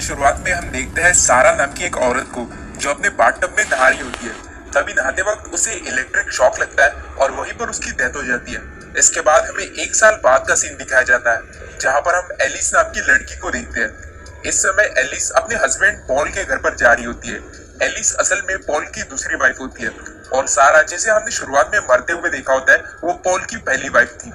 की शुरुआत में हम देखते हैं सारा नाम की एक औरत को जो अपने बाथटब में नहा रही होती है। तभी नहाते वक्त उसे इलेक्ट्रिक शॉक लगता है और वहीं पर उसकी डेथ हो जाती है। इसके बाद हमें 1 साल बाद का सीन दिखाया जाता है जहां पर हम एलिस नाम की लड़की को देखते हैं। इस समय एलिस अपने हस्बैंड पॉल के घर पर जा रही होती है। एलिस असल में पॉल की दूसरी वाइफ होती है और सारा, जिसे हमने शुरुआत में मरते हुए देखा होता है, वो पॉल की पहली वाइफ थी।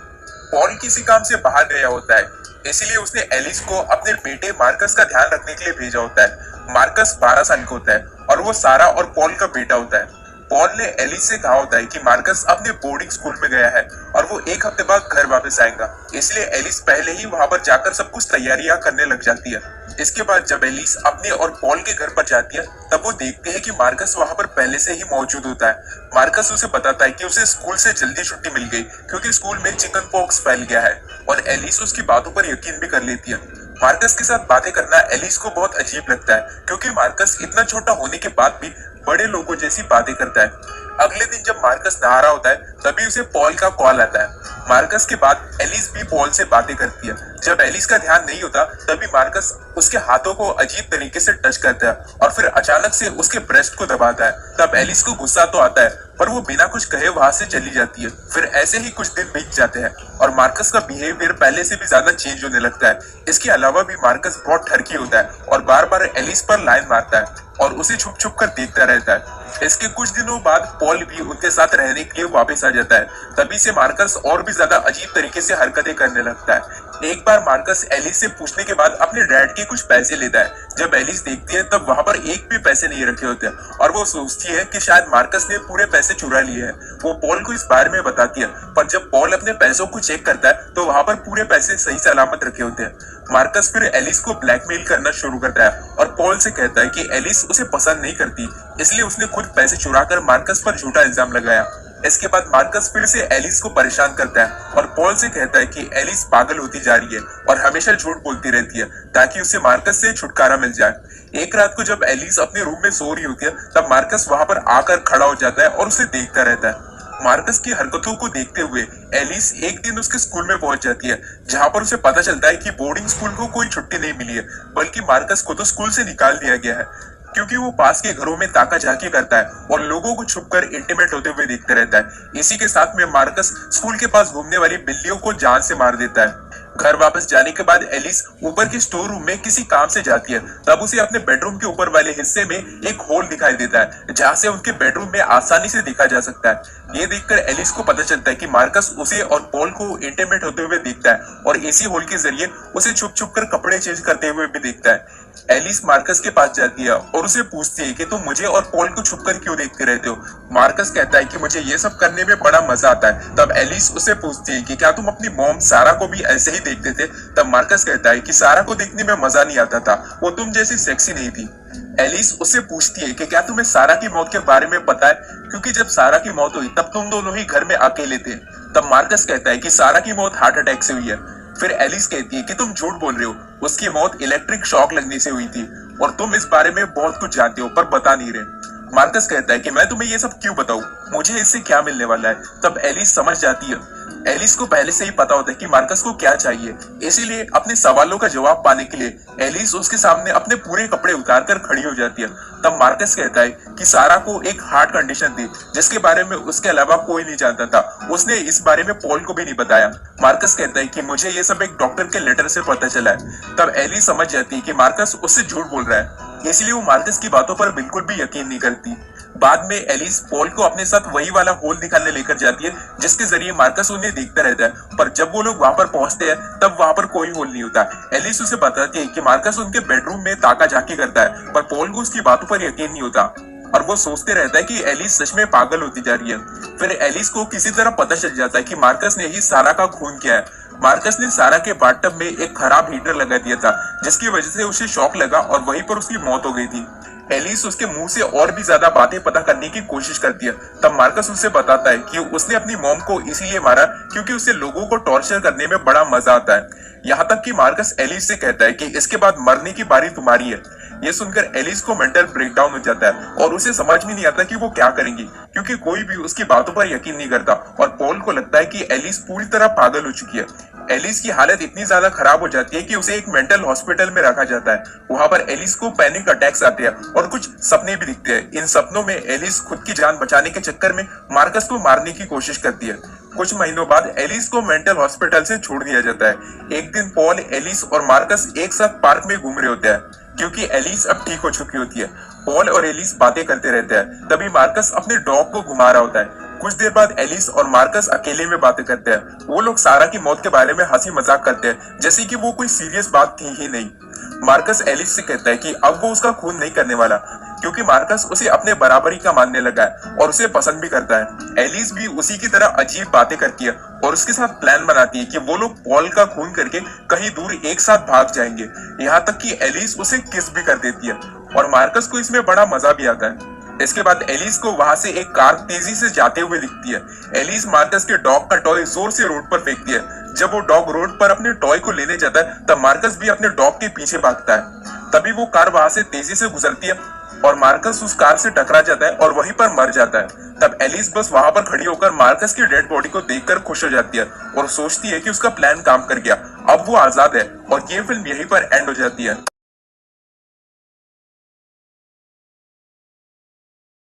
पॉल किसी काम से बाहर गया होता है, इसीलिए उसने एलिस को अपने बेटे मार्कस का ध्यान रखने के लिए भेजा होता है। मार्कस 12 साल का होता है और वो सारा और पॉल का बेटा होता है। पॉल ने एलिस से कहा होता है कि मार्कस अपने बोर्डिंग स्कूल में गया है और वो 1 हफ्ते बाद घर वापस आएगा, इसलिए एलिस पहले ही वहां पर जाकर सब कुछ तैयारियां करने लग जाती है। इसके बाद जब एलिस अपने और पॉल के घर पर जाती है तब वो देखते हैं कि मार्कस वहां पर पहले से ही मौजूद होता है। मार्कस उसे बताता है कि उसे स्कूल से जल्दी छुट्टी मिल गई क्योंकि स्कूल में चिकन पॉक्स फैल गया है और एलिस उसकी बातों पर यकीन भी कर लेती है। मार्कस के साथ बातें करना एलिस को बहुत अजीब लगता है क्योंकि मार्कस इतना छोटा होने के बाद भी बड़े लोगों जैसी बातें करता है। अगले दिन जब मार्कस नहा रहा होता है तभी उसे पॉल का कॉल आता है। मार्कस के बाद एलिस भी पॉल से बातें करती है। जब एलिस का ध्यान नहीं होता तभी मार्कस उसके हाथों को अजीब तरीके से टच करता है और फिर अचानक से उसके ब्रेस्ट को दबाता है। तब एलिस को गुस्सा तो आता है पर वो बिना कुछ कहे वहां से चली जाती है। फिर ऐसे ही कुछ दिन बीत जाते हैं और मार्कस का बिहेवियर पहले से भी ज्यादा चेंज होने लगता है। इसके अलावा भी मार्कस बहुत ठरकी होता है और बार बार एलिस पर लाइन मारता है और उसे छुप छुप कर देखता रहता है। इसके कुछ दिनों बाद पॉल भी उनके साथ रहने के लिए वापस आ जाता है। तभी से मार्कस और भी ज्यादा अजीब तरीके से हरकतें करने लगता है। एक बार मार्कस एलिस से पूछने के बाद अपने डैड के कुछ पैसे लेता है। जब एलिस देखती है तब वहां पर एक भी पैसे नहीं रखे होते और वो सोचती है कि शायद मार्कस ने पूरे पैसे चुरा लिए हैं। वो पॉल को इस बारे में बताती है पर जब पॉल अपने पैसों को चेक करता है तो वहां पर पूरे पैसे सही सलामत रखे होते हैं। मार्कस फिर एलिस को ब्लैकमेल करना शुरू करता है और पॉल से कहता है कि एलिस उसे पसंद नहीं करती, इसलिए उसने खुद पैसे चुराकर मार्कस पर झूठा इल्जाम लगाया। इसके बाद मार्कस फिर से एलिस को परेशान करता है और पॉल से कहता है कि एलिस पागल होती जा रही है और हमेशा झूठ बोलती रहती है ताकि उसे मार्कस से छुटकारा मिल जाए। एक रात को जब एलिस अपने रूम में सो रही होती है तब मार्कस वहां पर आकर खड़ा हो जाता है और उसे देखता रहता है। मार्कस की हरकतों को देखते हुए एलिस एक दिन उसके स्कूल में पहुंच जाती है जहां पर उसे पता चलता है कि बोर्डिंग स्कूल को कोई छुट्टी नहीं मिली है बल्कि मार्कस को तो स्कूल से निकाल दिया गया है क्योंकि वो पास के घरों में ताका झाकी करता है और लोगों को छुपकर इंटीमेट होते हुए देखता रहता है। इसी के साथ में मार्कस स्कूल के पास घूमने वाली बिल्लियों को जान से मार देता है। घर वापस जाने के बाद एलिस ऊपर के स्टोर रूम में किसी काम से जाती है। तब उसे अपने बेडरूम के ऊपर वाले हिस्से में एक होल दिखाई देता है जहां से उनके बेडरूम में आसानी से देखा जा सकता है। ये देखकर एलिस को पता चलता है कि मार्कस उसे और पॉल को इंटीमेट होते हुए देखता है और इसी होल के जरिए उसे छुप छुप कर कपड़े चेंज करते हुए भी देखता है। एलिस मार्कस के पास जाती है और उसे पूछती है कि तुम मुझे और पॉल को छुपकर क्यों देखते रहते हो। मार्कस कहता है कि मुझे ये सब करने में बड़ा मजा आता है। तब एलिस उसे पूछती है कि क्या तुम अपनी मॉम सारा को भी ऐसे ही देखते थे। तब मार्कस कहता है कि सारा को देखने में मजा नहीं आता था, वो तुम जैसी सेक्सी नहीं थी। एलिस उससे पूछती है कि क्या तुम्हें सारा की मौत के बारे में पता है क्योंकि जब सारा की मौत हुई तब तुम दोनों ही घर में अकेले थे। तब मार्कस कहता है कि सारा की मौत हार्ट अटैक से हुई है। फिर एलिस कहती है कि तुम झूठ बोल रहे हो, उसकी मौत इलेक्ट्रिक शॉक लगने से हुई थी और तुम इस बारे में बहुत कुछ जानते हो पर बता नहीं रहे। मार्कस कहता है कि मैं तुम्हें ये सब क्यों बताऊं, मुझे इससे क्या मिलने वाला है। तब एलिस समझ जाती है। एलिस को पहले से ही पता होता है कि मार्कस को क्या चाहिए, इसीलिए अपने सवालों का जवाब पाने के लिए एलिस उसके सामने अपने पूरे कपड़े उतारकर खड़ी हो जाती है। तब मार्कस कहता है कि सारा को एक हार्ट कंडीशन थी जिसके बारे में उसके अलावा कोई नहीं जानता था। उसने इस बारे में पॉल को भी नहीं बताया। मार्कस कहता है कि मुझे ये सब एक डॉक्टर के लेटर से पता चला है। तब एलिस समझ जाती है कि मार्कस उससे झूठ बोल रहा है, इसलिए वो मार्कस की बातों पर बिल्कुल भी यकीन नहीं करती। बाद में एलिस पॉल को अपने साथ वही वाला होल दिखाने लेकर जाती है जिसके जरिए मार्कस उन्हें देखता रहता है। पर जब वो लोग वहां पर पहुंचते हैं तब वहां पर कोई होल नहीं होता। एलिस उसे बताती है कि मार्कस उनके बेडरूम में ताका झाकी करता है पर पॉल को उसकी बातों पर यकीन नहीं होता और वो सोचते रहता है कि एलिस सच में पागल होती जा रही है। फिर एलिस को किसी तरह पता चल जाता है कि मार्कस ने ही सारा का खून किया है। मार्कस ने सारा के बाथटब में एक खराब हीटर लगा दिया था जिसकी वजह से उसे शॉक लगा और वहीं पर उसकी मौत हो गई थी। एलिस उसके मुंह से और भी ज्यादा बातें पता करने की कोशिश करती है। तब मार्कस उसे बताता है कि उसने अपनी मॉम को इसीलिए मारा क्योंकि उसे लोगों को टॉर्चर करने में बड़ा मजा आता है। यहाँ तक कि मार्कस एलिस से कहता है कि इसके बाद मरने की बारी तुम्हारी है। ये सुनकर एलिस को मेंटल ब्रेकडाउन हो जाता है और उसे समझ में नहीं आता कि वो क्या करेंगी क्योंकि कोई भी उसकी बातों पर यकीन नहीं करता और पॉल को लगता है कि एलिस पूरी तरह पागल हो चुकी है। एलिस की हालत इतनी ज्यादा खराब हो जाती है कि उसे एक मेंटल हॉस्पिटल में रखा जाता है। वहां पर एलिस को पैनिक अटैक्स आते हैं और कुछ सपने भी दिखते हैं। इन सपनों में एलिस खुद की जान बचाने के चक्कर में मार्कस को मारने की कोशिश करती है। कुछ महीनों बाद एलिस को मेंटल हॉस्पिटल से छोड़ दिया जाता है। एक दिन पॉल, एलिस और मार्कस एक साथ पार्क में घूम रहे होते हैं क्योंकि एलिस अब ठीक हो चुकी होती है। पॉल और एलिस बातें करते रहते हैं। तभी मार्कस अपने डॉग को घुमा रहा होता है। कुछ देर बाद एलिस और मार्कस अकेले में बातें करते हैं। वो लोग सारा की मौत के बारे में हंसी मजाक करते हैं जैसे कि वो कोई सीरियस बात थी ही नहीं। मार्कस एलिस से कहता है कि अब वो उसका खून नहीं करने वाला क्योंकि मार्कस उसे अपने बराबरी का मानने लगा है और उसे पसंद भी करता है। एलिस भी उसी की तरह अजीब बातें करती है और उसके साथ प्लान बनाती है कि वो लोग पॉल का खून करके कहीं दूर एक साथ भाग जाएंगे। यहाँ तक कि एलिस उसे किस भी कर देती है और मार्कस को इसमें बड़ा मजा भी आता है। इसके बाद एलिस को वहां से एक कार तेजी से जाते हुए दिखती है। एलिस मार्कस के डॉग का टॉय जोर से रोड पर फेंकती है। जब वो डॉग रोड पर अपने टॉय को लेने जाता है तब मार्कस भी अपने डॉग के पीछे भागता है। तभी वो कार वहां से तेजी से गुजरती है और मार्कस उस कार से टकरा जाता है और वहीं पर मर जाता है। तब एलिस बस वहां पर खड़ी होकर मार्कस की डेड बॉडी को देखकर खुश हो जाती है और सोचती है कि उसका प्लान काम कर गया, अब वो आजाद है। और ये फिल्म यहीं पर एंड हो जाती है।